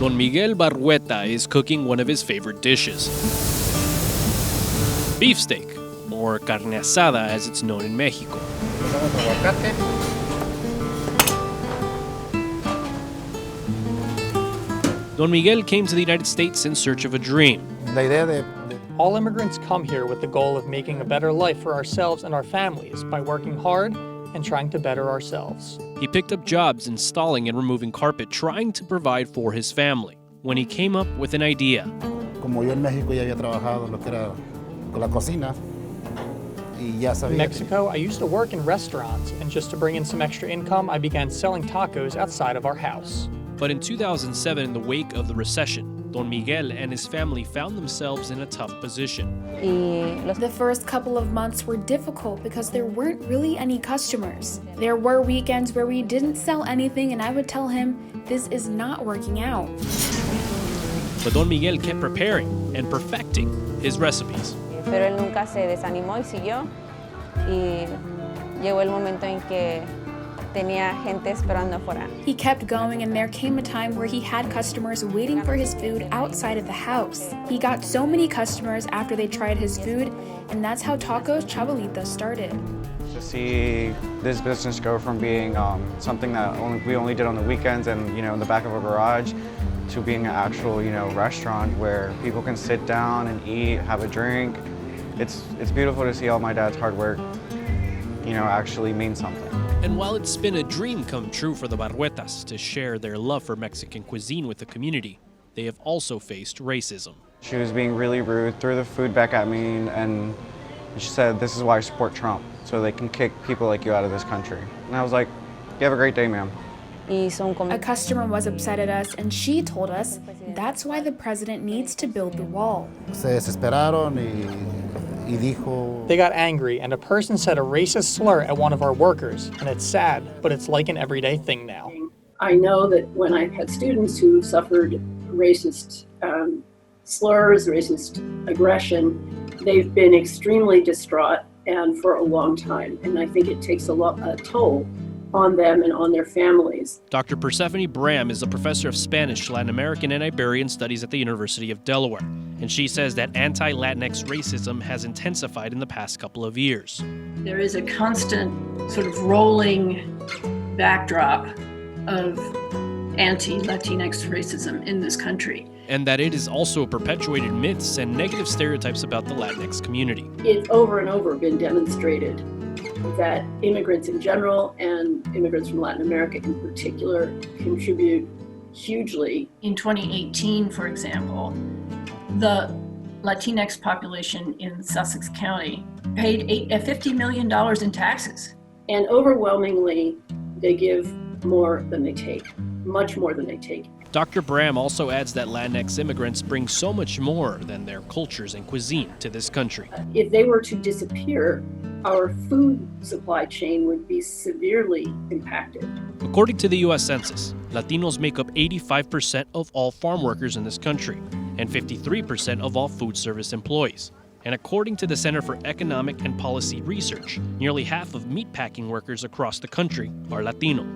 Don Miguel Barrueta is cooking one of his favorite dishes. Beefsteak, or carne asada as it's known in Mexico. Don Miguel came to the United States in search of a dream. All immigrants come here with the goal of making a better life for ourselves and our families by working hard and trying to better ourselves. He picked up jobs installing and removing carpet, trying to provide for his family, when he came up with an idea. In Mexico, I used to work in restaurants, and just to bring in some extra income, I began selling tacos outside of our house. But in 2007, in the wake of the recession, Don Miguel and his family found themselves in a tough position. The first couple of months were difficult because there weren't really any customers. There were weekends where we didn't sell anything and I would tell him, this is not working out. But Don Miguel kept preparing and perfecting his recipes. Pero él nunca se desanimó y siguió. Y llegó el momento en que tenía gente esperando afuera. He kept going, and there came a time where he had customers waiting for his food outside of the house. He got so many customers after they tried his food, and that's how Tacos Chabelita started. To see this business go from being something that we only did on the weekends and in the back of a garage, to being an actual restaurant where people can sit down and eat, have a drink. It's beautiful to see all my dad's hard work actually mean something. And while it's been a dream come true for the Barruetas to share their love for Mexican cuisine with the community, they have also faced racism. She was being really rude, threw the food back at me, and she said, "This is why I support Trump, so they can kick people like you out of this country." And I was like, "You have a great day, ma'am." A customer was upset at us, and she told us that's why the president needs to build the wall. They got angry, and a person said a racist slur at one of our workers, and it's sad, but it's like an everyday thing now. I know that when I've had students who suffered racist slurs, racist aggression, they've been extremely distraught and for a long time, and I think it takes a toll on them and on their families. Dr. Persephone Bram is a professor of Spanish, Latin American, and Iberian studies at the University of Delaware, and she says that anti-Latinx racism has intensified in the past couple of years. There is a constant sort of rolling backdrop of anti-Latinx racism in this country. And that it has also perpetuated myths and negative stereotypes about the Latinx community. It's over and over been demonstrated that immigrants in general and immigrants from Latin America in particular contribute hugely. In 2018, for example, the Latinx population in Sussex County paid $50 million in taxes. And overwhelmingly, they give more than they take, much more than they take. Dr. Bram also adds that Latinx immigrants bring so much more than their cultures and cuisine to this country. If they were to disappear, our food supply chain would be severely impacted. According to the U.S. Census, Latinos make up 85% of all farm workers in this country and 53% of all food service employees. And according to the Center for Economic and Policy Research, nearly half of meatpacking workers across the country are Latino.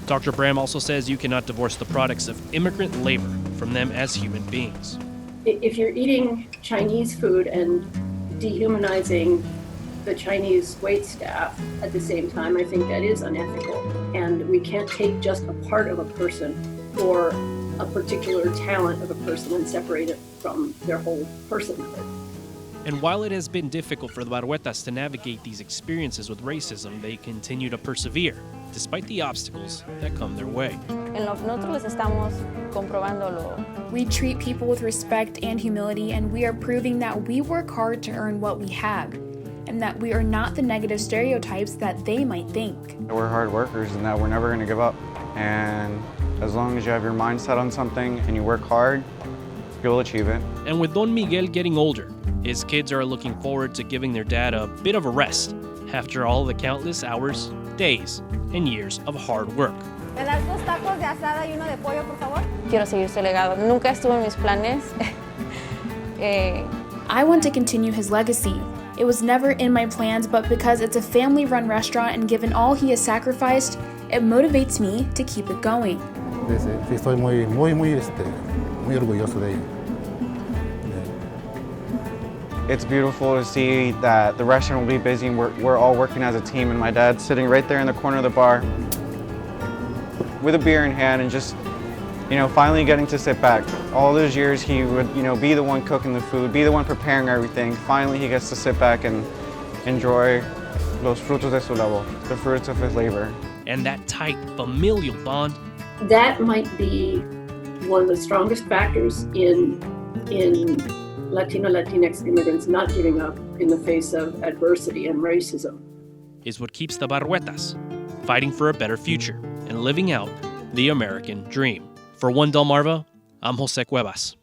Dr. Bram also says you cannot divorce the products of immigrant labor from them as human beings. If you're eating Chinese food and dehumanizing the Chinese wait staff at the same time, I think that is unethical. And we can't take just a part of a person or a particular talent of a person and separate it from their whole personhood. And while it has been difficult for the Barruetas to navigate these experiences with racism, they continue to persevere, despite the obstacles that come their way. We treat people with respect and humility, and we are proving that we work hard to earn what we have, and that we are not the negative stereotypes that they might think. We're hard workers and that we're never going to give up. And as long as you have your mind set on something and you work hard, you'll achieve it. And with Don Miguel getting older, his kids are looking forward to giving their dad a bit of a rest after all the countless hours, days, and years of hard work. ¿Me das 2 tacos de asada y uno de pollo, por favor? Quiero seguir su legado. Nunca estuvo en mis planes. I want to continue his legacy. It was never in my plans, but because it's a family-run restaurant and given all he has sacrificed, it motivates me to keep it going. Sí, estoy muy orgulloso de ello. It's beautiful to see that the restaurant will be busy and we're all working as a team, and my dad's sitting right there in the corner of the bar with a beer in hand and just, finally getting to sit back. All those years he would, be the one cooking the food, be the one preparing everything. Finally he gets to sit back and enjoy los frutos de su labor, the fruits of his labor. And that tight familial bond. That might be one of the strongest factors in Latino, Latinx immigrants not giving up in the face of adversity and racism. Is what keeps the Barruetas fighting for a better future and living out the American dream. For One Delmarva, I'm Jose Cuevas.